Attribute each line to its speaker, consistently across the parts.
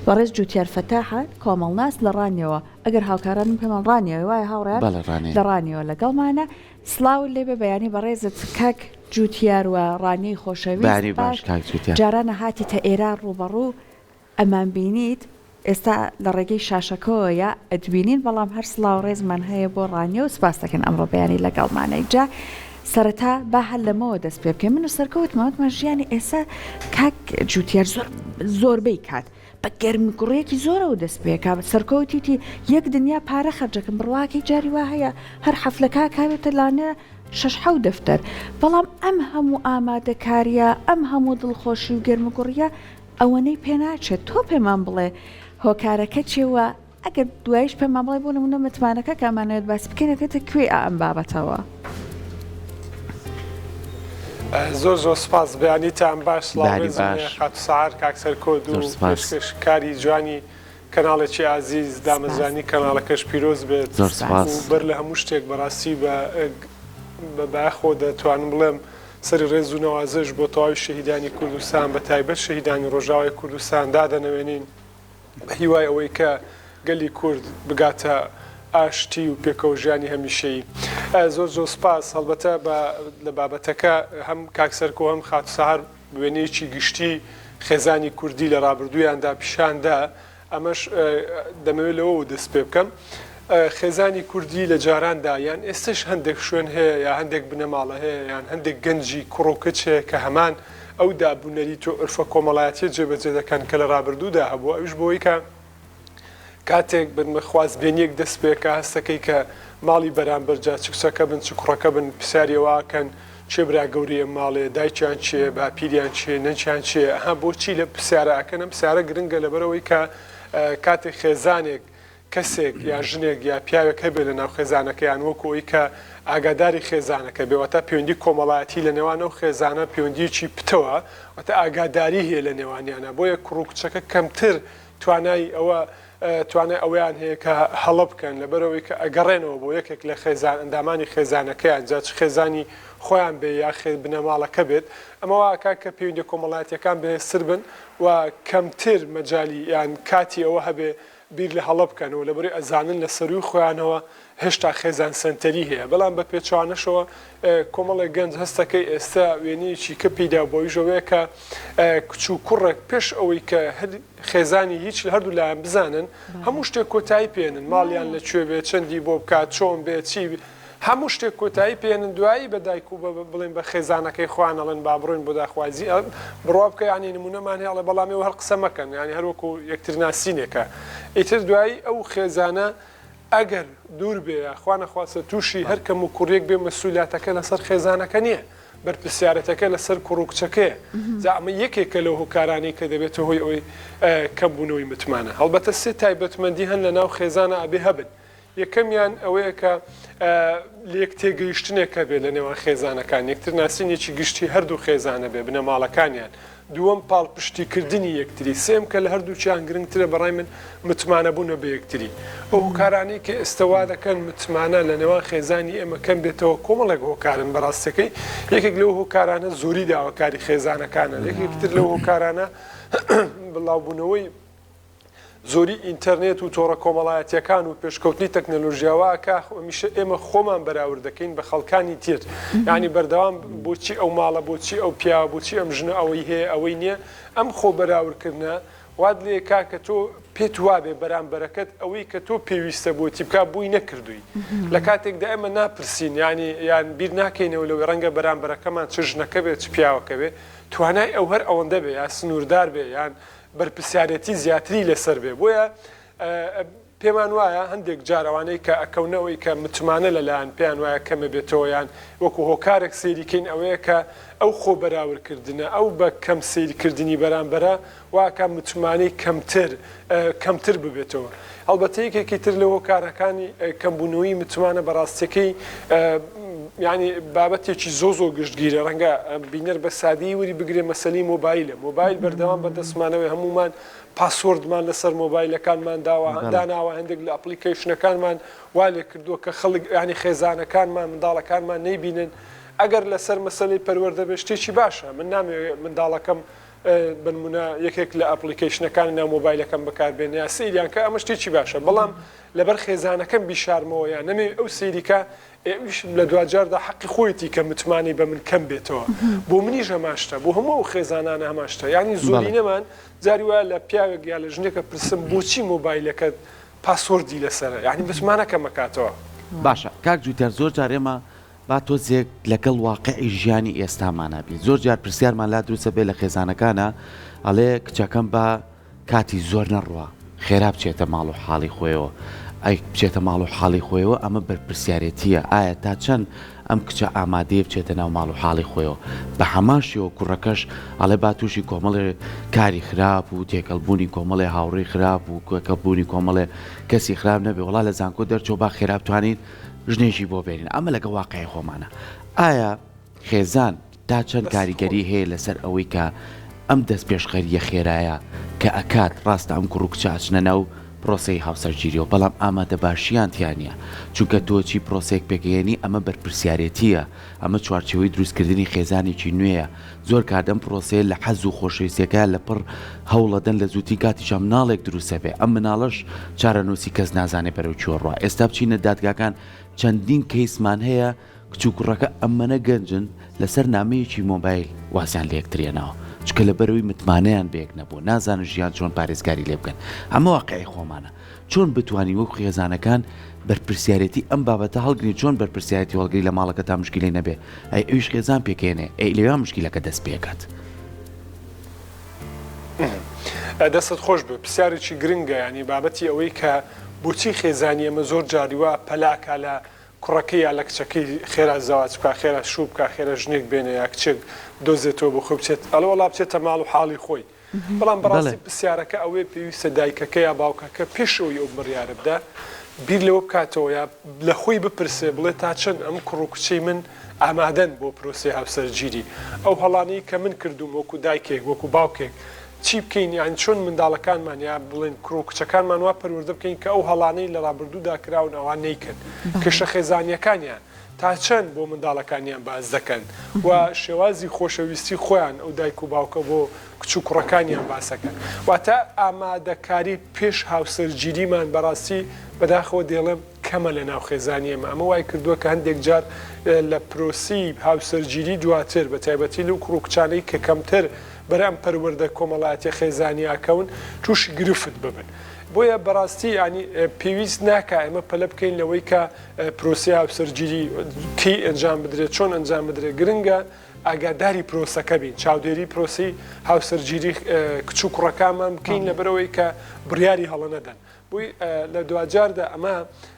Speaker 1: بەڕێز جوتیار فەتاحە کۆمەڵناس لە ڕانیەوە ئەگەر هاوکارانم پێمان ڕانیەوە وایە هاوڕێیان لە ڕانیەوە لەگەڵمانە سلااو لێبێ بەیانی بەڕێزت کاک جوتیار و ڕانیەی خۆشەویست باش جارانە هاتیتە ئێران ڕوبەڕوو ئەمان بینیت ئێستا لە ڕێگەی شاشەکەەوەیە ئەدبینین بەڵام هەر سلااو ڕێزمان هەیە بۆ ڕانیە و سپاس دەکەن ئەمڕۆ بەیانی لەگەڵمانەی جا سەرەتا با هەل لەمەوە دەست پێ بکەین من و سەرکەوتمەوەتمان ژیانی ئێستا کاک جوتیار زۆربەی کات بە گەرمگوڕێکی زۆرەوە دەست پێکا سەرکەوتیتی یەک دنیا پارە خەرجەکەم بڕواکەی جاری وا هەیە هەر حەفلەکە کاوێتە لانە 6 دەفتەر بەڵام ئەم هەموو ئامادەکاریە ئەم هەموو دڵخۆشی و گەرمگوڕیە ئەوەنەی پێناچێت تۆ پێمان بڵێ هۆکارەکە چێوە ئەگەر دوایش پێمان بڵێ بۆ نمونە متمانەکە کامانوێت باس بکەینەکەتە کوێ ئەم بابەتەوە
Speaker 2: زۆر سپاس بەیانیتان باش خات سعار کاکسەر کۆد و کاری جوانی کەناڵێکی عزیز دامەزانی کەناڵەکەش پیرۆز بێت بەر لە هەموو شتێک بەڕاستی بەخۆ دەتوانم بڵێم سەری ڕێز و نەوازش بۆ تەواوی شەهیدانی کوردستان بە تایبەت شەهیدانی ڕۆژاوای کوردستان دادەنەوێنین بە هیوای ئەوەی کە گەلی کورد بگاتە ئاشتی و پێکەوە ژیانی هەمیشەیی زۆر سپاس هەڵبەتە لە بابەتەکە هەم کاکسەرکۆ هەم خات سەهار وێنەیەکی گشتی خێزانی کوردی لە ڕابردوویاندا پیشاندا ئەمەش دەمەوێت لەوە دەست پێ بکەم خێزانی کوردی لە جاراندا یان ئێستش هەندێک شوێن هەیە یا هەندێک بنەماڵە هەیە یان هەندێک گەنجی کوڕۆکچ هەیە کە هەمان ئەو دابوونەری تۆ ئەرفە کۆمەڵایەتی جێبەجێ دەکەن کە لە ڕابردوودا هەبووە ئەوش بۆی کە کاتێک بنمەخوازبێنیەک دەست پێکە هەستەکەی کە ماڵی بەرامبەرجا چکسەکە بن چکڕەکە بن پرسیارەوەکەن چێ برا گەوریە ماڵێ دایکیان چێ باپیریان چێ نەنجیان چێ ئەها بۆچی لە پرسیارەکەنم پرسیارە گرنگە لەبەرەوەی کە کاتێک خێزانێک کەسێک یا ژنێک یا پیاوێک هەبێت لە ناو خێزانەکەیان وەکەوەی کە ئاگاداری خێزانەکە بێوەتە پەیوەندی کۆمەڵایەتی لە نێوانە و خێزانە پەیوەندیکی پتەوە وەتە ئاگاداری هەیە لە نێوانیانە بۆیە کوڕکچەکە کەمتر توانای ئەویان هەیە کە هەڵە بکەن لەبەرەوەی کە ئەگەڕێنەوە بۆ یەکێک لە خێزان ئەندامانی خێزانەکەیان جاچ خێزانی خۆیان بێ یا بنەماڵەکە بێت ئەمەوە ئاکا کە پەیوەندی کۆمەڵایەتیەکان بەهێزتر بن و کەمتر مەجای یان کاتی ئەوە هەبێ بیر لە هەڵە بکەنەوە لەبەری ئەزانن لە سەروی خۆیانەوە هێشتا خێزان سنتەری هەیە بەڵام بە پێچوانەشەوە کۆمەڵی گەنج هەستەکەی ئێستا وێنەیەکی کە پیدا بۆیژەوەیە کە کچ و کوڕێک پێش ئەوەی کە خێزانی هیچ لە هەردوو لایەن بزانن هەموو شتێک کۆتایی پێێنن ماڵیان لەکوێ بێت چەندی بۆ بکات چۆن بێت چی هەموو شتێک کۆتایی پێێنن دوایی بەدایک و بڵێن بە خێزانەکەی خوانەڵێن با بڕۆین بۆ داخوازی بڕوا بکە ینی نمونەمان هێڵێ بەڵامی هەر قسە مەکەن ینی هەروەکو یەکتر ناسینێکە ئیتر دوایی ئەو خێزانە ئەگەر دوور بێ خوانەخواستە تووشی هەر کەم و کوڕێک بێ مەسئولیاتەکە لەسەر خێزانەکە نییە بەرپرسیارەتەکە لەسەر کوڕکچەکەیە ئەمە یەکێکە لەو هۆکارانی کە دەبێتە هۆی ئەوی کەمبوونەوەی متمانە هەڵبەتە سێ تایبەتمەندی هەن لە ناو خێزانە ئەبێ هەبن یەکەمیان ئەوەیە کە لێک تێگەیشتنێکە بێ لە نێوان خێزانەکان یەکتر ناسینێکی گشتی هەردوو خێزانە بێ بنەماڵەکانیان دووەم پاڵپشتیکردنی یەکتری سێم کە لە هەردووچیان گرنگترە بەڕای من متمانە بوونە بە یەکتری ئەو هۆکارانی کە ئێستەوا دەکەن متمانە لە نێوان خێزانی ئێمە کەم بێتەوە کۆمەڵێک هۆکارن بەڕاستەکەی یەکێک لەو هۆکارانە زۆری داواکاری خێزانەکانە یەکێکتر لەو هۆکارانە بڵاوبوونەوەی زۆری ئینتەرنێت و تۆڕە کۆمەڵایەتیەکان و پێشکەوتنی تەکنەلۆژیاوەکە میشە ئێمە خۆمان بەراورد دەکەین بە خەڵکانی تر یعنی بەردەوام بۆچی ئەو ماڵە بۆچی ئەو پیاوە بۆچی ئەم ژنە ئەوەی هەیە ئەوەی نییە ئەم خۆ بەراوردکردنە واد لێ کاکە تۆ پێت وابێ بەرامبەرەکەت ئەوەی کە تۆ پێویستە بۆتی بکە بووی نەکردووی لە کاتێکدا ئێمە ناپرسین ینی یان بیر ناکەینەوە لەوەی ڕەنگە بەرامبەرەکەمان چ ژنەکە بێت چ پیاوەکە بێ توانای ئەو هەر ئەوەندە بێ یا سنووردار بێ یان بەرپرسیارەتی زیاتری لەسەر بێ بۆیە پێمان وایە هەندێک جارەوانەی کە ئەکەونەوەی کە متمانە لەلایەن پێیان وایە کەمە بێتەوە یان وەکو هۆکارێک سێریکەین ئەوەیە کە ئەو خۆ بەراوردکردنە ئەو بە کەم سێریکردنی بەرامبەرە واکە متمانەی کەمتر ببێتەوە هەڵبەتە یەکێکی تر لە هۆکارەکانی کەمبوونەوەی متمانە بەڕاستیەکەی ینی بابەتێکی زۆ گشتگیرە ڕەنگە بینەر بە سادی وری بگرێ مەسەلی مۆبایلە مۆبایل بەردەوام بەدەستمانەوەی هەمومان پاسوردمان لەسەر مۆبایلەکانمان داناوە هەندێک لە ئەپلیکیشنەکانمان وا لێ کردووە کە خەڵک ینی خێزانەکانمان منداڵەکانمان نەیبینن ئەگەر لەسەر مەسەلەی پەروەردە بێ شتێکی باشە من نامەوێت منداڵەکەم بنمونە یەکێک لە ئەپلیکیشنەکانی ناو مۆبایلەکەم بەکاربێنە یا سەیریان کە ئەمە شتێکی باشە بەڵام لەبەر خێزانەکەم بیشارمەوە یان نەمێ ئەو سەیریکە ئێویش لە دوجاردا حەقی خۆیەتی کە متمانی بە من کەم بێتەوە بۆ منیش هەماشتە بۆ هەموو خێزانانە هەماشتە یعنی زۆری نەمان جاری وایە لە پیاوێک یا لە ژنێکە پرسم بۆچی مۆبایلەکەت پاسۆردی لەسەرە یعنی متمانەکە مەکاتەوە
Speaker 3: باشە کاک جوتیار زۆر جار ئێمە با تۆزێک لەگەڵ واقعی ژیانی ئێستامانەبی زۆر جار پرسیارمان لا دروستە بێ لە خێزانەکانە ئەڵێ کچەکەم بە کاتی زۆر نەڕوە خێرا بچێتە ماڵ و حاڵی خۆیەوە ئەی بچێتە ماڵ و حاڵی خۆیەوە ئەمە بەرپرسیارەتیە ئایا تا چەند ئەم کچە ئامادەیە بچێتە ناو ماڵ و حاڵی خۆیەوە بە هەماشیەوە کوڕەکەش ئەڵێ با تووشی کۆمەڵێ کاری خراپ و تێکەڵبوونی کۆمەڵێ هاوڕێی خراپ و کۆکەڵبوونی کۆمەڵێ کەسی خراپ نەبێ وڵا لە زانکۆ دەرچۆ با خێرا بتوانین ژنێژی بۆ بێنین ئەمە لەگە واقعی خۆمانە ئایا خێزان تا چەند کاریگەری هەیە لەسەر ئەوەی کە ئەم دەست پێشخەریە خێرایە کە ئەکات ڕاستە ئەم کوڕ و کچە ئاچنە ناو پرۆسەی هاوسەرگیریەوە بەڵام ئامادە باشییانتیانە چونکە تۆچی پرۆسێک پێگەیەنی ئەمە بەرپرسیارەتیە ئەمە چوارچەوەی دروستکردنی خێزانێکی نوێیە زۆر کادەم پرۆسەیە لە حەز و خۆشەویستیەکە لە پڕ هەوڵەدەن لە زووتی کاتیشە مناڵێک دروستە بێ ئەم مناڵەش چارەنووسی کەس نازانێ بەرەو چۆڕوە ئێستا بچینە دادگاکان چەندین کەیسمان هەیە کچ و کوڕەکە ئەممەنە گەنجن لەسەر نامەیەکی مۆبایل وازیان لە یەکترێنەوە چکە لە بەرەوەی متمانەیان بەیەک نەبوو نازانن ژیان چۆن پارێزگاری لێ بکەن ئەمە واقعی خۆمانە چۆن بتوانین وەک خێزانەکان بەرپرسیارەتی ئەم بابەتە هەڵگرین چۆن بەرپرسیارەتی هەڵگری لە ماڵەکە تا مشکلی نەبێ ئەی ئەویش خێزان پێکێنێ ئەی لەوێ مشکلەکە دەست پێکات
Speaker 2: دەستت خۆش بێ پرسیارێکی گرنگە ینی بابەتی ئەوەی کە بۆچی خێزانی ئەمە زۆر جاریوە پەلاکە لە کوڕەکەی یا لە کچەکەی خێرا زەواج بکە خێرا شوو بکە خێرا ژنێک بێنێ یا کچێک دۆزێتەوە بۆ خۆ بچێت ئەڵە وەڵا بچێتە ماڵ و حاڵی خۆی بەڵام بەڕاستی پرسیارەکە ئەوەیە پێویستە دایکەکە یا باوکەکە پێشەوەی ئەو بڕیارە بدە بیر لەوە بکاتەوە یا لە خۆی بپرسێ بڵێ تا چەند ئەم کوڕ و کچەی من ئامادەن بۆ پرۆسەی هاوسەرگیری ئەو هەڵانەی کە من کردوم وەکو دایکێک وەکو باوکێک چی بکەین یان چۆن منداڵەکانمان یا بڵێن کوڕ و کچەکانمان وا پەروەردە بکەین کە ئەو هەڵانەی لە ڕابردوودا کراون ئەوان نەیکەن کەشە خێزانیەکانیان تا چەند بۆ منداڵەکانیان باز دەکەن و شێوازی خۆشەویستی خۆیان ئەو دایک و باوکە بۆ کچ و کوڕەکانیان باسەکەن واتە ئامادەکاری پێش هاوسەرگیریمان بەڕاستی بەداخەوە دێڵێم کەمە لە ناو خێزانی ئێمە ئەمە وای کردووە کە هەندێک جار لە پرۆسی هاوسەرگیری دواتر بە تایبەتی لەو کوڕ و کچانەی کە کەمتر بەرەم پەروەردە کۆمەڵایەتی خێزانی ئاکەون تووشی گرفت ببن بۆیە بەڕاستی ینی پێویست ناکە ئێمە پەلە بکەین لەوەی کە پرۆسی هاوسەرگیری کی ئەنجام بدرێت چۆن ئەنجام بدرێت گرنگە ئاگاداری پرۆسەکە بین چاودێری پرۆسی هاوسەرگیری کچ و کوڕەکانمان بکەین لەبەرەوەی کە بڕیاری هەڵە نەدەن بۆی لە دوجاردا ئەمە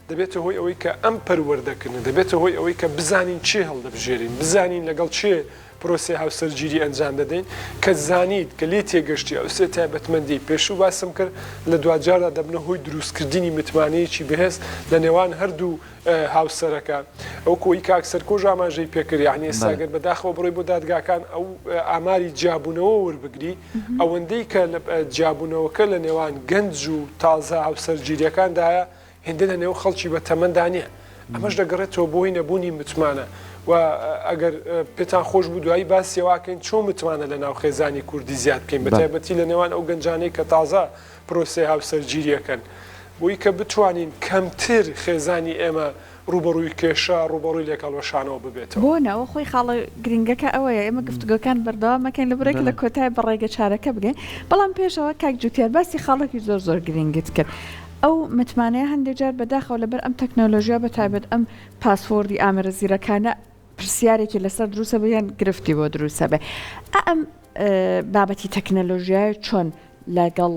Speaker 2: دەبێتە هۆی ئەوەی کە ئەم پەروەردەکردن دەبێتە هۆی ئەوەی کە بزانین چی هەڵدەبژێرین بزانین لەگەڵ چێ پرۆسی هاوسەرگیری ئەنجام دەدەین کە زانیت کە لێ تێگەشتی ئەو سێ تایبەتمەندی پێشوو باسم کرد لە دوجاردا دەبنە هۆی دروستکردنی متمانەیەکی بەهێز لە نێوان هەردوو هاوسەرەکە ئەو کۆی کاک سەرکۆژ ئاماژەی پێکرد یعنی ئێستاگەر بەداخەوە بڕۆی بۆ دادگاکان ئەو ئاماری جیابوونەوە وەربگری ئەوەندەی کە جیابوونەوەکە لە نێوان گەنج و تازە هاوسەرگیریەکاندایە هێندە لە نێو خەڵکی بە تەمەندا نییە ئەمەش دەگەڕێتەوە بۆی نەبوونی متمانە و ئەگەر پێتان خۆش بوو دوایی باسیێواکەین چۆن متمانە لە ناو خێزانی کوردی زیاد بکەین بەتایبەتی لە نێوان ئەو گەنجانەی کە تازە پرۆسی هاوسەرگیریەکەن بۆی کە بتوانین کەمتر خێزانی ئێمە ڕوبەڕووی کێشە ڕوبەڕووی لێکەڵوەشانەوە ببێتەوە
Speaker 1: بۆ نەوە خۆی خاڵە گرنگەکە ئەوەیە ئێمە گفتگۆکان بەردەوام مەکەین لە بڕێک لە کۆتای بەڕێگە چارەکە بگەین بەڵام پێشەوە کاک جوتیار باسی خاڵێکی زۆر زۆر گرنگت کرد ئەو متمانەیە هەندێک جار بەداخەوە لەبەر ئەم تەکنۆلۆژیا بەتایبەت ئەم پاسپۆرتی ئامەرەزیرەکانە پرسیارێکی لەسەر دروستە بیان گرفتی بۆ دروستە بێ ئەم بابەتی تەکنۆلۆژیای چۆن لەگەڵ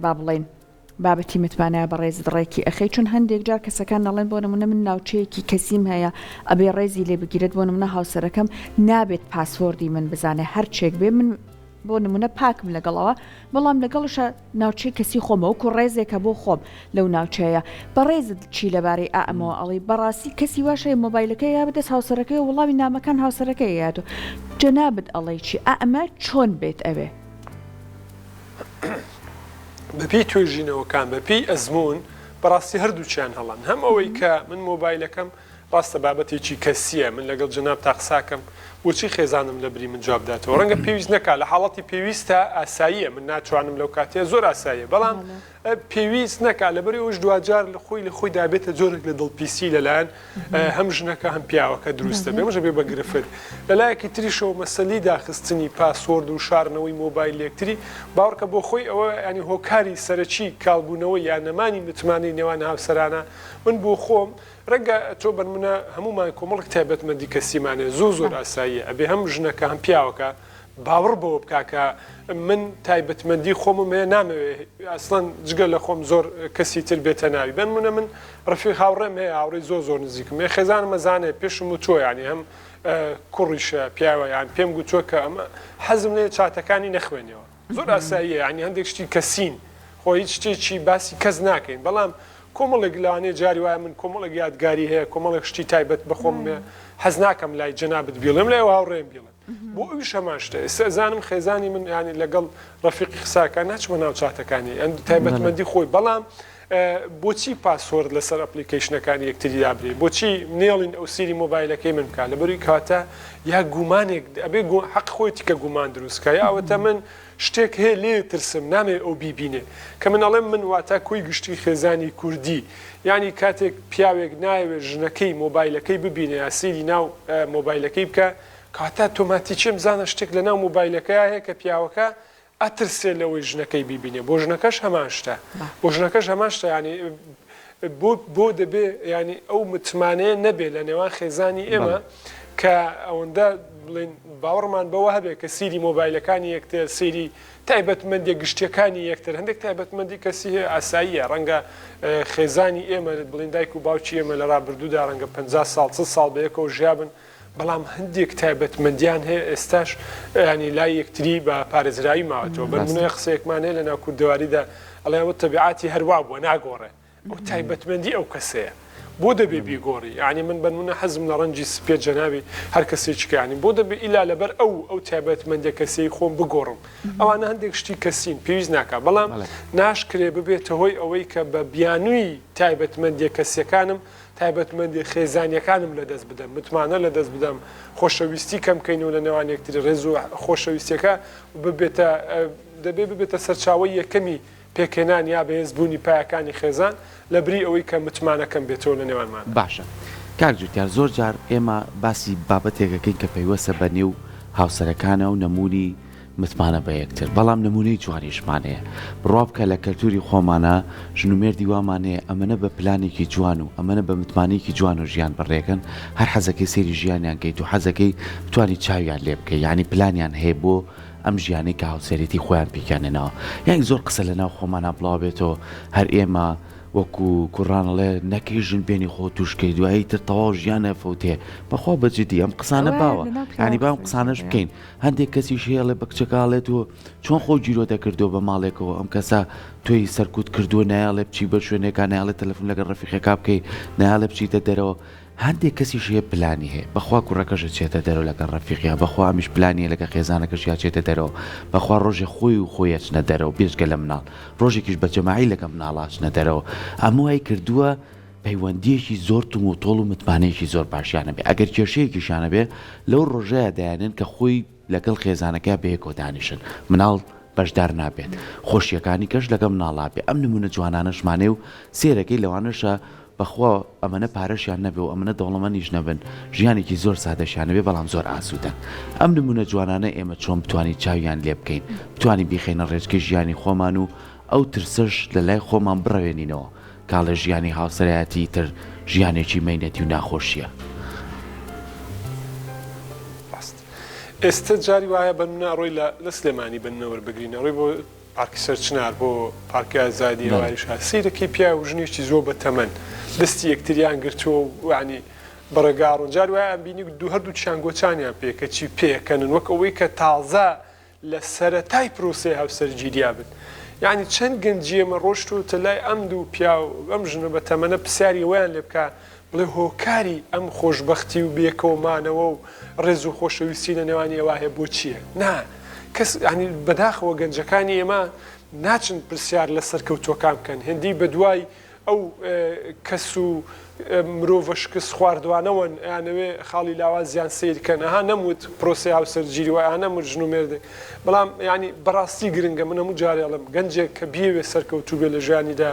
Speaker 1: با بڵێن بابەتی متمانەیە بە ڕێز ڕێکی ئەخەی چون هەندێک جار کەسەکان نەڵێن بۆ نمونە من ناوچەیەکی کەسیم هەیە ئەبێ ڕێزی لێ بگیرێت بۆ نمونە هاوسەرەکەم نابێت پاسپۆرتی من بزانێ هەرچێک بێ من بۆ نمونە پاکم لەگەڵەوە بەڵام لەگەڵشە ناوچەی کەسی خۆمە وەکو ڕێزێکە بۆ خۆم لەو ناوچەیە بە ڕێزت چی لەبارەی ئەمەوە ئەڵی بەڕاستی کەسی واشەیە مۆبایلەکەی یا بدەست هاوسەرەکەی وڵامی نامەکان هاوسەرەکەی یادۆ جەنابەت ئەڵی چی ئەمە چۆن بێت ئەوێ
Speaker 2: بەپی توێژینەوەکان بەپی ئەزمون بەڕاستی هەردووچیان هەڵان هەم ئەوەی کە من مۆبایلەکەم ڕاستە بابەتێکی کەسیە من لەگەڵ جناب تا قساکەم بۆچی خێزانم لە بری من جواب داتەوە ڕەنگە پێویست نەکات لە حاڵەتی پێویستە ئاساییە من ناتوانم لەو کاتێ زۆر ئاساییە بەڵام پێویست نەکات لەبەر ئەوش دوجار لە خۆی دابێتە جۆرێک لە دڵپیسی لەلایەن هەم ژنەکە هەم پیاوەکە دروستە بێمەژە بێ بەگرفت لەلایەکی تریشەوە مەسەلی داخستنی پاسۆرد و شارنەوەی مۆبایل یەکتری باوەڕکە بۆ خۆی ئەوە ینی هۆکاری سەرەکی کالبوونەوەی یان نەمانی متمانەی نێوان هاوسەرانە من بۆ خۆم ڕەنگە تۆ بەرمونە هەمومان کۆمەڵک تایبەتمەندی کەسیمانێ زۆر ئاساییە ئەبێ هەم ژنەکە هەم پیاوەکە باوەڕ بەوە بکاکە من تایبەتمەندی خۆمم هەیە نامەوێ ئەسڵەن جگە لە خۆم زۆر کەسی تر بێتە ناوی بنمونە من ڕفیق هاوڕێم هەیە هاوڕێی زۆر نزیکم هەیە خێزانم مەزانێ پێشم و تۆ ینی هەم کوڕیشە پیاوە یان پێم گوتووە کە ئەمە حەزم لێ چاتەکانی نەخوێنەوە زۆر ئاساییە ینی هەندێک شتی کەسین خۆ هیچ شتێکی باسی کەس ناکەین بەڵام کۆمەڵێک لەوانەیە جاری وایە من کۆمەڵێک یادگاری هەیە کۆمەڵێک شتی تایبەت بەخۆم حەز ناکەم لای جەنابەت بیڵێم لای هاوڕێم بیڵێم بۆ ئەویش هەمان شتە ئێستا زانم خێزانی من ینی لەگەڵ ڕەفیقی قساکان ناچمە ناو چاتەکانی ئەم تایبەتمەندی خۆی بەڵام بۆچی پاسۆرد لەسەر ئەپلیکیشنەکانی یەکتری دابرێ بۆچی نێڵین ئەو سیری مۆبایلەکەی من بکات لەبەروی کاتە یا گومانێک ئەبێ حەق خۆیتی کە گومان دروستکە یاوەتە من شتێک هەیە لێ ترسم نامێ ئەو بیبینێ کە من ئەڵێم من واتە کۆی گشتی خێزانی کوردی ینی کاتێک پیاوێک نایوێت ژنەکەی مۆبایلەکەی ببینێ یا سیری ناو مۆبایلەکەی بکە کاتە تۆماتیکیم زانە شتێک لە ناو مۆبایلەکە هەیە کە پیاوەکە ئەترسێ لەوەی ژنەکەی بیبینێ بۆ ژنەکەش هەمان شتە بۆ ژنەکەش هەمان شتە ینی بۆ دەبێ ینی ئەو متمانەیە نەبێ لە نێوان خێزانی ئێمە کە ئەوەندە بڵێن باوەڕمان بەوە هەبێت کە سیری مۆبایلەکانی یەکتر سیری تایبەتمەندی گشتیەکانی یەکتر هەندێک تایبەتمەندی کەسی هەیە ئاساییە ڕەنگە خێزانی ئێمە بڵێن دایک و باوکی ئێمە لە ڕابردوودا ڕەنگە 50 ساڵ 30 ساڵ بەیەکەوە ژیابن بەڵام هەندێک تایبەتمەندیان هەیە ئێستاش ینی لای یەکتری بە پارێزرایی ماوەتەوە بەنمونە قسەیەکمان هەیە لە ناو کوردەواریدا ئەڵێ تەبیعاتی هەروە بووە ناگۆڕێ ئەو تایبەتمەندی ئەو کەسەیە بۆ دەبێ بیگۆڕی ینی من بنمونە حەزم لە ڕەنجی سپێ جەناوی هەر کەسێکیانی بۆ دەبێ ئیلا لەبەر ئەو تایبەتمەندی کەسەی خۆم بگۆڕم ئەوانە هەندێک شتی کەسین پێویست ناکە بەڵام ناشکرێ ببێتە هۆی ئەوەی کە بە بیانووی تایبەتمەندی کەسیەکانم تایبەتمەندی خێزانیەکانم لەدەست بدەم متمانە لەدەست بدەم خۆشەویستی کەمکەین و لە نێوان یەکتری ڕێز و خۆشەویستیەکە دەبێ ببێتە سەرچاوی یەکەمی پێکێنان یا بەهێزبوونی پایەکانی خێزان لە بری ئەوەی کە متمانەکەم بێتەوە لە نێوانمان
Speaker 3: باشە کاک جوتیار زۆر جار ئێمە باسی بابەتێکەکەین کە پەیوەستە بە نێو هاوسەرەکانە و نمونی متمانە بە یەکتر بەڵام نمونەی جوانیشمانەیە بڕوا بکە لە کەلتوری خۆمانە ژنومێردی وامانەیە ئەمەنە بە پلانێکی جوان و ئەمەنە بە متمانەیەکی جوان و ژیان بڕێکن هەر حەزەکەی سێری ژیانیان کەیت و حەزەکەی بتوانی چاویان لێ بکەی یعنی پلانیان هەیە بۆ ئەم ژیانەی کە هاوسەرێتی خۆیان پیکانێنەوە یعنی زۆر قسە لەناو خۆمانە بڵاو بێتەوە هەر ئێمە وەکو کوڕانەڵێ نەکەی ژن بێنی خۆ توشکەی دوایی تر تەواو ژیانە فەوتێ بەخوا بەجددی ئەم قسانە باوە ینی با ئەم قسانەش بکەین هەندێک کەسی شێڵێ بە کچەکڵێت و چۆن خۆ گیرۆ دەکردو بە ماڵێکەوە ئەم کەسە تۆی سەرکوت کردووە نایاڵێ بچی بە شوێنێکە نایاڵێت تەلەفۆن لەگەڵ ڕەفیقێکا بکەی نایاڵێ بچیتە دەرەوە هەندێک کەسیش هەیە پلانی هەیە بەخوا کوڕەکەشە چێتە دەرەوە لەگەڵ ڕەفیقیا بەخوا ئەمیش پلانیە لەگە خێزانەکەش یا چێتە دەرەوە بەخوا ڕۆژێ خۆی و خۆی ئەچنە دەرەوە بێژگە لە مناڵ ڕۆژێکیش بە جەماعی لەگە مناڵ ئاچنە دەرەوە هەموو وای کردووە پەیوەندیەکی زۆر تم و تۆڵ و متمانەیەکی زۆر باشیانە بێ ئەگەر کێشەیەکیشانە بێ لەو ڕۆژەیە دەیانێن کە خۆی لەگەڵ خێزانەکە بەیەکەوە دانیشن مناڵ بەشدار نابێت خۆشیەکانی کەش لەگە مناڵا بێ ئەم نمونە جوانانەشمانێ و سێرەکەی لەوانەشە بەخوا ئەمەنە پارەشیان نەبێ و ئەمەنە دەوڵەمەنیش نەبن ژیانێکی زۆر سادەشیانەبێ بەڵام زۆر ئاسوودەن ئەم نمونە جوانانە ئێمە چۆن بتوانین چاویان لێ بکەین بتوانین بیخێنە ڕێچکەی ژیانی خۆمان و ئەو ترسش لە لای خۆمان بڕەوێنینەوە کاڵە ژیانی هاوسەرایەتی تر ژیانێکی مەینەتی و ناخۆشیە
Speaker 2: ئێستا جاری وایە بنمونە ڕۆی لە سلێمانی بنەوە بگرینە ڕۆی بۆ پارکی سەرچنار بۆ پارکی ئازادی هەواریش سیرەکەی پیا و ژنێکی زۆر بە تەمەن دەستی یەکتریان گرتووە و عنی بەڕێگاڕۆن جار وایە بینی هەردوو چیانگۆچانیان پێکە چی پێکەنن وەک ئەوەی کە تازە لە سەرەتای پرۆسەی هاوسەرگیرییا بن یعنی چەند گەنجی ئێمە ڕۆشتوتە لای ئەم دوو پیا و ئەم ژنە بە تەمەنە پرسیاری ویان لێ بکە بڵێ هۆکاری ئەم خۆشبەختی و بێکەوەمانەوە و ڕێز و خۆشەویستی لە نێوانی ئێوە هەیە بۆ چییە؟ نا کەس ینی بەداخەوە گەنجەکانی ئێمە ناچن پرسیار لە سەرکەوتوەکان بکەن هەندی بە دوای ئەو کەس و مرۆڤ شکست خواردوانەوەن یانەوێ خاڵی لاوازیان سیرکەن ئەها نەموت پرۆسی هاوسەرگیری وایە نەموت ژنومێردێک بەڵام ینی بەڕاستی گرنگە من هەموو جارێڵم گەنجێک کە بیەوێ سەرکەوتوو بێ لە ژیانیدا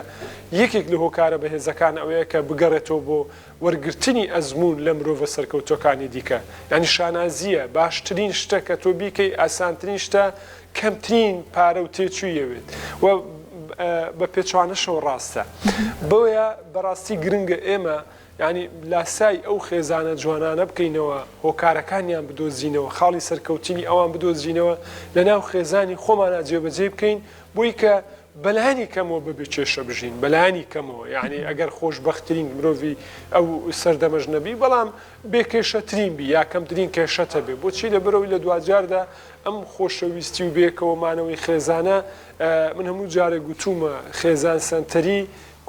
Speaker 2: یەکێک لە هۆکارە بەهێزەکان ئەوەیە کە بگەڕێتەوە بۆ وەرگرتنی ئەزمون لە مرۆڤە سەرکەوتوەکانی دیکە ینی شانازیە باشترین شتە کە تۆ بیکەی ئاسانترین شتە کەمترین پارە و تێچوویەوێت بە پێچوانەشەوە ڕاستە بۆیە بەڕاستی گرنگە ئێمە ینی لاسای ئەو خێزانە جوانانە بکەینەوە هۆکارەکانیان بدۆزینەوە خاڵی سەرکەوتنی ئەوان بدۆزینەوە لە ناو خێزانی خۆمانە جێبەجێ بکەین بۆی کە بەلایانی کەمەوە ببێ کێشە بژین بەلایانی کەمەوە یعنی ئەگەر خۆشبەختترین مرۆڤی ئەو سەردەمەژ نەبی بەڵام بێکێشەترین بی یا کەمترین کێشەتە بێ بۆچی لە بەرەوەی لە دوجاردا ئەم خۆشەویستی و بێکەوەمانەوەی خێزانە من هەموو جارێک گوتومە خێزان سنتەری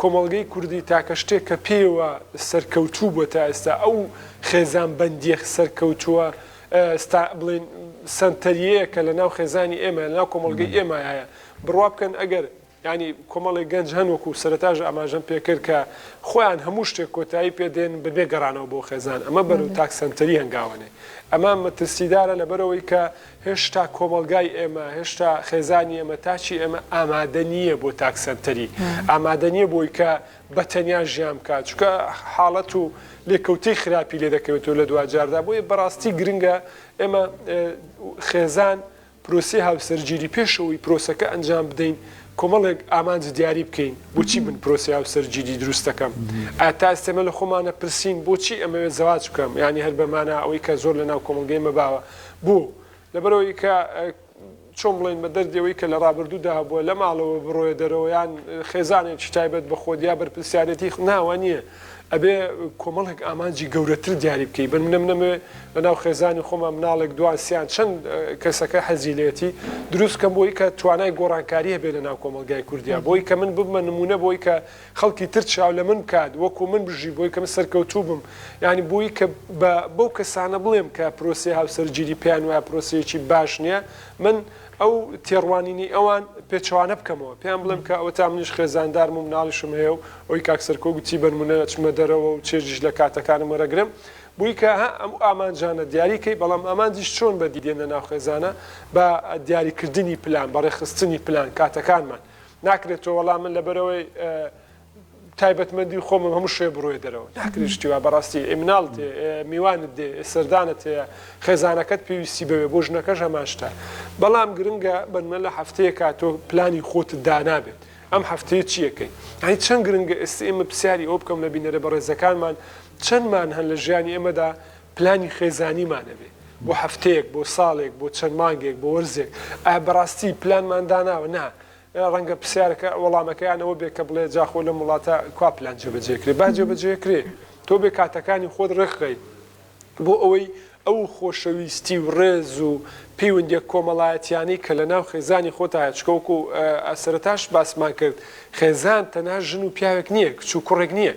Speaker 2: کۆمەڵگەی کوردی تاکە شتێک کە پێوە سەرکەوتوو بۆ تا ئێستا ئەو خێزان بەندیە سەرکەوتووە بڵێن سنتەریەیە کە لە ناو خێزانی ئێمە لە ناو کۆمەڵگەی ئێمە هەیە بڕوا بکەن ئەگەر ینی کۆمەڵی گەنج هەنوەکو سەرەتاژ ئاماژەم پێکرد کە خۆیان هەموو شتێک کۆتایی پێدێن ببێ گەڕانەوە بۆ خێزان ئەمە بەرەو تاک سنتەری هەنگاوانێ ئەمە مەترسیدارە لەبەرەوەی کە هێشتا کۆمەلگای ئێمە هێشتا خێزانی ئێمە تاچی ئێمە ئامادە نییە بۆ تاک سنتەری ئامادە نییە بۆی کە بەتەنیا ژیان بکات چکە حاڵەت و لێکەوتەی خراپی لێ دەکەوێتەوە لە دوجاردا بۆیە بەڕاستی گرنگە ئێمە خێزان پرۆسی هاوسەرگیری پێشەوەی پرۆسەکە ئەنجام بدەین کۆمەڵێک ئامانج دیاری بکەین بۆچی من پرۆسی هاوسەرگیری دروست دەکەم تا ئێستێمە لە خۆمانە پرسین بۆچی ئەمەوێت زەواج بکەم ینی هەر بەمانە ئەوەی کە زۆر لە ناو کۆمەلگەی مەباوە بوو لەبەرەوەی کە چۆن بڵێن بە دەردەوەی کە لە ڕابردوودا بووە لە ماڵەوە بڕۆیە دەرەوە یان خێزانێکی تایبەت بە خۆدیا بەرپرسیارەتی ناوە نییە ئەبێ کۆمەڵێک ئامانجی گەورەتر دیاری بکەی بن منەمە لە ناو خێزانی خۆمان مناڵێک دوانسییان چەند کەسەکە حەزیلێتی دروست کەم بۆی کە توانای گۆڕانکاری هەبێ لە ناو کۆمەلگای کوردیا بۆی کە من ببمە نمونە بۆی کە خەڵکی تر چاو لە من بکات وەکو من بژی بۆی کە من سەرکەوتوو بم ینی بۆی کە بەو کەسانە بڵێم کە پرۆسی هاوسەرگیری پێیان وایە پرۆسەیەکی باش نییە من ئەو تێڕوانینی ئەوان پێچوانە بکەمەوە پێیان بڵێم کە ئەوە تا منیش خێزاندارم و مناڵیشم هەیە و ئەوی کاکسەرکۆ گوتی بەرمونە چمە دەرەوە و چێژیش لە کاتەکانم وەرەگرم بووی کە ئەم ئامانجانە دیاریکەی بەڵام ئامانجیش چۆن بەدیدێن لە ناو خێزانە بە دیاریکردنی پلان بەڕێخستنی پلان کاتەکانمان ناکرێتەوە وەڵام من لەبەرەوەی تایبەتمەندی خۆم هەموو شوێ بڕۆی دەرەوە ناکرێشتیوە بەڕاستی ئیمناڵت میوانت دێ سەردانت هەیە خێزانەکەت پێویستی بەوێ بۆ ژنەکەش هەماشتا بەڵام گرنگە بنمە لە هەفتەیە کاتۆ پلانی خۆت دانابێت ئەم هەفتەیە چیەکەی هەی چەند گرنگە ئێستا ئێمە پرسیاری ئەو بکەم لە بینەرە بەڕێزەکانمان چەندمان هەن لە ژیانی ئێمەدا پلانی خێزانیمانە بێ بۆ هەفتەیەک بۆ ساڵێک بۆ چەند مانگێک بۆ وەرزێک ئا بەڕاستی پلانمان داناوە نا ڕەنگە پرسیارەکە وەڵامەکەیانەوە بێ کە بڵێ جاخۆ لە وڵاتە کوا پلان جێبەجێکرێ با جێبەجێکرێ تۆ بێ کاتەکانی خۆت ڕێکخەی بۆ ئەوەی ئەو خۆشەویستی و ڕێز و پەیوەندی کۆمەڵایەتیانی کە لە ناو خێزانی خۆتایە چکەوەکو سەرەتاش باسمان کرد خێزان تەنها ژن و پیاوێک نییە کچ و کوڕێک نییە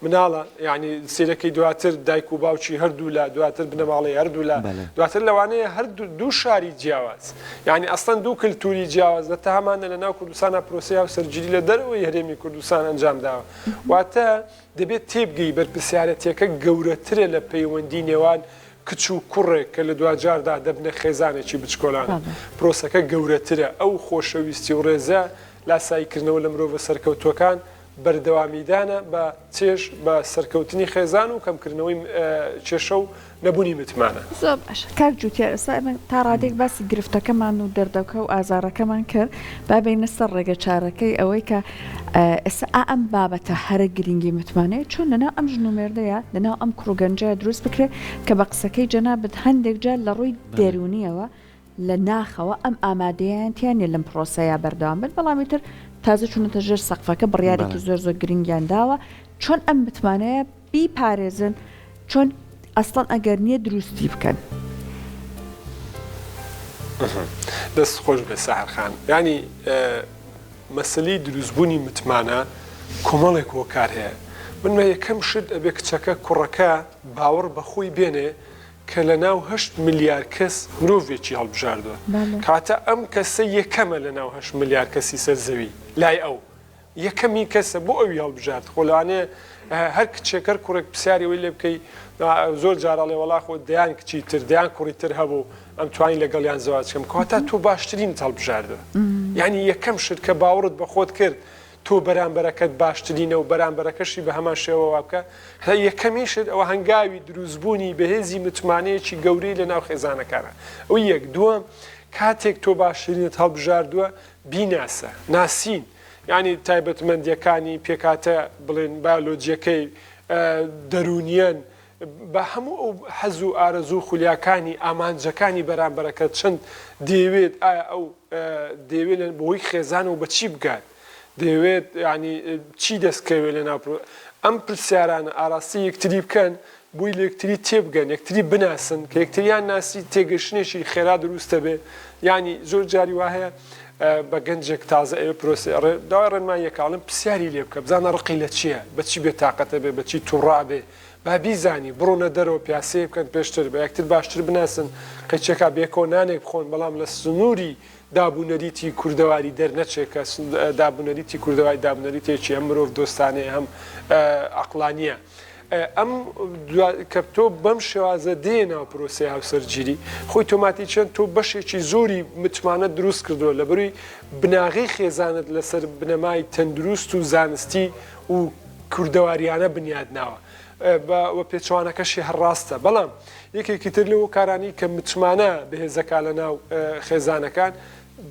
Speaker 2: مناڵە یعنی سیرەکەی دواتر دایک و باوکی هەردوو لە دواتر بنەماڵی هەردوو لە دواتر لەوانەیە هەر دوو شاری جیاواز یعنی ئەستەن دوو کللتوری جیاواز لە تاهمانە لە ناو کوردستانە پرۆسی هاوسەرگیری لە دەرەوەی هەرێمی کوردستان ئەنجام داوە واتە دەبێت تێبگەی بەرپرسیارەتیەکە گەورەترە لە پەیوەندی نێوان کچ و کوڕێک کە لە دوجاردا دەبنە خێزانێکی بچکۆلانە پرۆسەکە گەورەترە ئەو خۆشەویستی و ڕێزە لاساییکردنەوە لە مرۆڤە سەرکەوتوەکان بەردەوامیدانە بە چێژ بە سەرکەوتنی خێزان و کەمکردنەوەی کێشە و نەبوونی متمانە
Speaker 1: زۆر باش کاک جوتیار ئێستا تا ڕادێک باسی گرفتەکەمان و دەردەکە و ئازارەکەمان کرد با بینە سەر ڕێگە چارەکەی ئەوەی کە ئێستا ئەم بابەتە هەرە گرنگی متمانەیە چۆن لەناو ئەم ژنومێردەیە لەناو ئەم کوڕگەنجە دروست بکرێت کە بە قسەکەی جەنابەت هەندێک جار لە ڕووی دێرونیەوە لە ناخەوە ئەم ئامادەیانتیانە لەم پرۆسەیە بەردەوام بن بەڵامی تر تازە چونەتە ژێر سەقفەکە بڕیارێکی زۆر زۆر گرنگیان داوە چۆن ئەم متمانەیە بیپارێزن چۆن ئەسڵەن ئەگەر نییە دروستی بکەن
Speaker 2: دەست خۆش بێ سەحرخان ینی مەسلەی دروستبوونی متمانە کۆمەڵێک هۆکار هەیە من یەکەم شت ئەبێ کچەکە کوڕەکە باوەڕ بە خۆی بێنێ کە لە ناو 8 ملیار کەس مرۆڤێکی هەڵبژاردووە کاتە ئەم کەسە یەکەمە لە ناو 8 ملیار کەسی سەر زەوی لای ئەو یەکەمی کەسە بۆ ئەوی هەڵبژات خۆلانێ هەر کچێکەر کوڕێک پرسیاری وی لێ بکەی زۆر جاراڵێ وڵا خۆ دەیان کچی تر دەیان کوڕی تر هەبوو ئەم توانین لەگەڵیان زەواج بکەم کەواتە تۆ باشترین هەڵبژاردووە یعنی یەکەم شت کە باوەڕت بە خۆت کرد تۆ بەرامبەرەکەت باشترینە و بەرامبەرەکەشی بە هەمان شێوەوە بکە یەکەمیشت ئەوە هەنگاوی دروستبوونی بەهێزی متمانەیەکی گەورەی لە ناو خێزانەکانە ئەو یەک دووەم کاتێک تۆ باشترینت هەڵبژاردووە بیناسە ناسین یعنی تایبەتمەندیەکانی پێکاتە بڵێن بایۆلۆجیەکەی دەرونیەن بە هەموو ئەو حەز و ئارەزوو خولیاکانی ئامانجەکانی بەرامبەرەکەت چەند دەیەوێت ئایا ئەو دەیەوێت بۆی خێزان و بەچی بگات دەیەوێت ینی چی دەستکەوێت لە ناو ئەم پرسیارانە ئاراستی یەکتری بکەن بووی لە یەکتری تێبگەن یەکتری بناسن کە یەکتریان ناسی تێگەشتنێکی خێرا دروستە بێ ینی زۆر جاری وا هەیە بە گەنجێک تازە ئەوە پرۆسی داوای ڕێنمان یەکاڵم پرسیاری لێ بکە بزانە ڕقی لە چییە بەچی بێ تااقەتە بێ بەچی تووڕا بێ با بیزانی بڕۆنە دەرەوە پیاسەیە بکەن پێشتر بە یەکتر باشتر بناسن قەچێکا بێکۆ نانێک بخۆن بەڵام لە سنووری دابوونەریتی کوردەواری دەرنەچێکە دابوونەریتی کوردەواری دابوونەریتێکی هەم مرۆڤ دۆستانەیە هەم عەقلانیە ئەم کە تۆ بەم شێوازە دێناو پرۆسی هاوسەرگیری خۆی تۆماتی چەند تۆ بەشێکی زۆری متمانە دروست کردووە لە بەروی بناغی خێزانت لەسەر بنەمای تەندروست و زانستی و کوردەواریانە بنیاد ناوە بە پێچوانەکەشی هەڕاستە بەڵام یەکێکی تر لەوە کارانی کە متمانە بەهێزەکە لە ناو خێزانەکان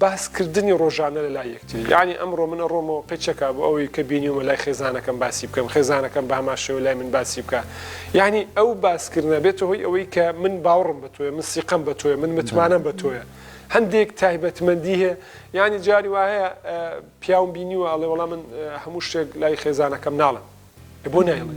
Speaker 2: باسکردنی ڕۆژانە لە لای یەکتری یعنی ئەمڕۆ منە ڕۆمەوە قەچەکە بۆ ئەوەی کە بینیومە لای خێزانەکەم باسی بکەم خێزانەکەم بە هەماشەوە لای من باسی بکە یعنی ئەو باسکردنە بێتە هۆی ئەوەی کە من باوەڕم بە تۆیە من سیقەم بە تۆیە من متمانەم بە تۆیە هەندێک تایبەتمەندی هەیە یعنی جاری وایە پیاوم بینیوە ئەڵێ وەڵام من هەموو شتێک لای خێزانەکەم ناڵم بۆ نایڵێ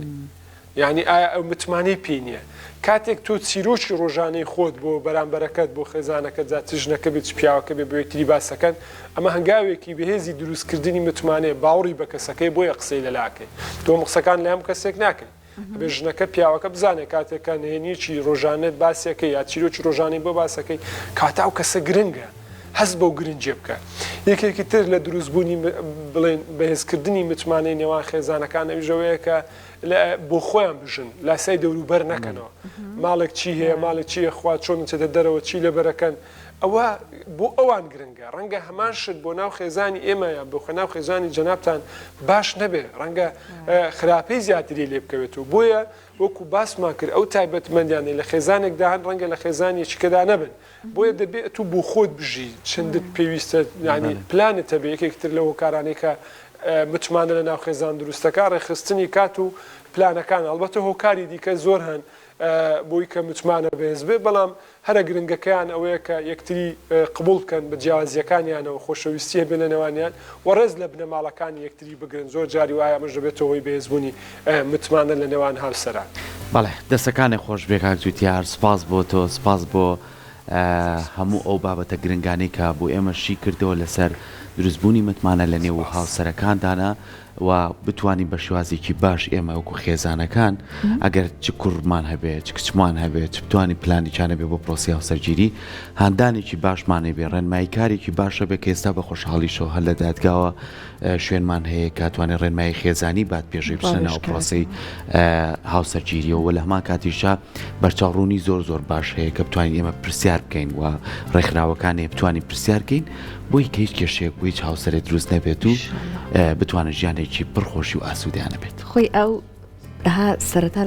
Speaker 2: یعنی ئایا ئەو متمانەی پێ نییە کاتێک تۆ چیرۆکی ڕۆژانەی خۆت بۆ بەرامبەرەکەت بۆ خێزانەکەت جا تژنەکە بێت پیاوەکە بێ بۆیەکتری باسەکەن ئەمە هەنگاوێکی بەهێزی دروستکردنی متمانەیە باوەڕی بە کەسەکەی بۆیە قسەی لەلاکەی تۆ قسەکان لە هەم کەسێک ناکەی بێ ژنەکە پیاوەکە بزانێت کاتێکە نهێنیی ڕۆژانێت باسیەکەی یا چیرۆکی ڕۆژانەی بۆ باسەکەی کاتا و کەسە گرنگە هەست بەو گرنجێ بکە یەکێکی تر لە دروستبوونی بڵێن بەهێزکردنی متمانەی نێوان خێزانەکانەوی ژەوەیە کە بۆ خۆیان بژن لاسای دەوروبەر نەکەنەوە ماڵێک چی هەیە ماڵێک چیە خوا چۆن چێتە دەرەوە چی لەبەرەکەن ئەوە بۆ ئەوان گرنگە ڕەنگە هەمان شت بۆ ناو خێزانی ئێمەیە بۆ خە ناو خێزانی جەنابتان باش نەبێ ڕەنگە خراپەی زیاتری لێ بکەوێتەوە بۆیە وەکو باسمان کرد ئەو تایبەتمەندیانەی لە خێزانێکدا هەن ڕەنگە لە خێزانێکیکەدا نەبن بۆیە دەبێت تو بۆ خۆت بژی چندت پێویستە ینی پلانتە بێ یەکێکتر لە هۆکارانەی کە متمانە لە ناو خێزان دروستەکە ڕێخستنی کات و پلانەکان ئەڵبەتە هۆکاری دیکە زۆر هەن بۆی کە متمانە بەهێز بێ بەڵام هەرە گرنگەکەیان ئەوەیە کە یەکتری قبول بکەن بە جیاوازیەکانیانەوە خۆشەویستیە بێ لە نێوانیان وەڕێز لە بنەماڵەکانی یەکتری بگرن زۆر جاری وایە ئەمەش دەبێتەوە هۆی بەهێزبوونی متمانە لە نێوان هاوسەران
Speaker 3: بەڵێ دەستەکانی خۆش بێ کاک جوتیار سپاس بۆ تۆ سپاس بۆ هەموو ئەو بابەتە گرنگانەی کە بۆ ئێمەشی کردەوە لەسەر دروستبوونی متمانە لە نێو هاوسەرەکاندانە و بتوانین بە شێوازێکی باش ئێمە وەکو خێزانەکان ئەگەر چ کوڕمان هەبێت چ کچمان هەبێت چ بتوانین پلانێکیانە بێ بۆ پرۆسی هاوسەرگیری هاندانێکی باشمانێ بێ ڕێنمایی کارێکی باشە بێ کە ئێستا بە خۆشحاڵیشەوە هەر لە دادگاوە شوێنمان هەیە کاتوانێت ڕێنمایی خێزانی بات پێشەی بچنە ناو پرۆسی هاوسەرگیریەوە لە هەمان کاتیشە بەرچاوڕوونی زۆر زۆر باش هەیە کە بتوانین ئێمە پرسیار بکەین و ڕێکخراوەکانی بتوانین پرسیار بکەین بۆی کە هیچ کێشەیەک بۆ هیچ هاوسەرێک دروست نەبێت و بتوانە ژیانێکی پڕخۆشی و ئاسوودیانە بێت
Speaker 1: خۆی ئەو سەرەتا